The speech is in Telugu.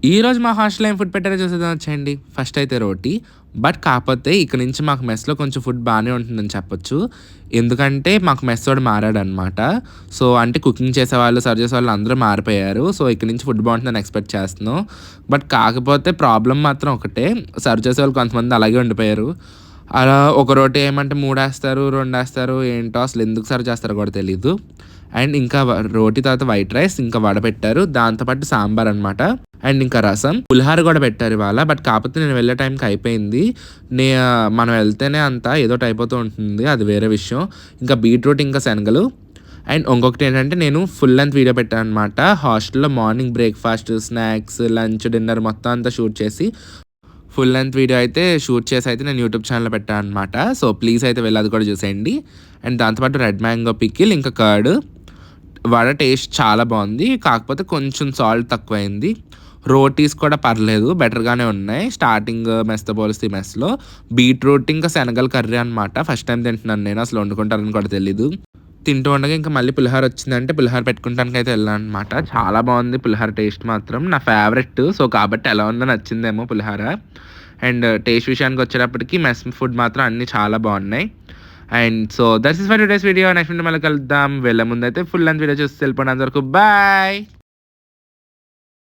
ఈరోజు మా హాస్టల్‌లో ఏం ఫుడ్ పెట్టారో చూసేద్దాం వచ్చేయండి. ఫస్ట్ అయితే రోటీ. బట్ కాపోతే ఇక నుంచి మాకు మెస్‌లో కొంచెం ఫుడ్ బానే ఉంటుందని చెప్పొచ్చు. ఎందుకంటే మాకు మెస్సోడు మారాడనమాట. సో, అంటే కుకింగ్ చేసేవాళ్ళు, సర్వ్ చేసేవాళ్ళు అందరూ మారిపోయారు. సో, ఇక నుంచి ఫుడ్ బావుంటుందని ఎక్స్‌పెక్ట్ చేస్తున్నాం. బట్ కాకపోతే ప్రాబ్లమ్ మాత్రం ఒకటే. సర్వ్ చేసేవాళ్ళు కొంతమంది అలాగే ఉండిపోయారు. అలా ఒక రోటీ ఏయమంటే 3 ఏస్తారు, 2 ఏస్తారు. ఏంటో అసలు ఎందుకు సర్వ్ చేస్తారో కూడా తెలీదు. అండ్ ఇంకా రోటీ తర్వాత వైట్ రైస్, ఇంకా వడ పెట్టారు. దాంతో పాటు సాంబార్ అనమాట. అండ్ ఇంకా రసం, పులిహోర కూడా పెట్టారు ఇవాళ. బట్ కాకపోతే నేను వెళ్ళే టైంకి అయిపోయింది. నే మనం వెళ్తేనే అంతా ఏదోటి అయిపోతూ ఉంటుంది. అది వేరే విషయం. ఇంకా బీట్రూట్, ఇంకా శనగలు. అండ్ ఇంకొకటి ఏంటంటే నేను ఫుల్ లెంత్ వీడియో పెట్టాను అనమాట. హాస్టల్‌లో morning breakfast, snacks, lunch, dinner మొత్తం అంతా షూట్ చేసి ఫుల్ లెంత్ వీడియో అయితే షూట్ చేసి అయితే నేను యూట్యూబ్ ఛానల్‌లో పెట్టాను అనమాట. సో, ప్లీజ్ అయితే వెళ్ళి అది కూడా చూసేయండి. అండ్ దాంతోపాటు రెడ్ మ్యాంగో పికిల్, ఇంకా కర్డ్. వడ టేస్ట్ చాలా బాగుంది. కాకపోతే కొంచెం సాల్ట్ తక్కువైంది. రోటీస్ కూడా పర్లేదు, బెటర్‌గానే ఉన్నాయి. స్టార్టింగ్ మెస్‌తో పోలిస్తే ఈ మెస్‌లో. బీట్రూట్ ఇంకా శనగల కర్రీ అనమాట. ఫస్ట్ టైమ్ తింటున్నాను నేను. అసలు వండుకుంటారని కూడా తెలీదు. తింటూ ఉండగా ఇంకా మళ్ళీ పులిహోర వచ్చిందంటే పులిహోర పెట్టుకుంటానికైతే వెళ్ళాననమాట. చాలా బాగుంది పులిహోర టేస్ట్ మాత్రం. నా ఫేవరెట్. సో, కాబట్టి ఎలా ఉందో నచ్చిందేమో పులిహోర. అండ్ టేస్ట్ విషయానికి వచ్చేటప్పటికి మెస్ ఫుడ్ మాత్రం అన్నీ చాలా బాగున్నాయి. And so that's is for today's video. Next video మళ్ళీ కలుద్దాం. వెళ్ళే ముందైతే ఫుల్ లెంత్ వీడియో చూసి వెళ్ళిపోయినంత వరకు బాయ్.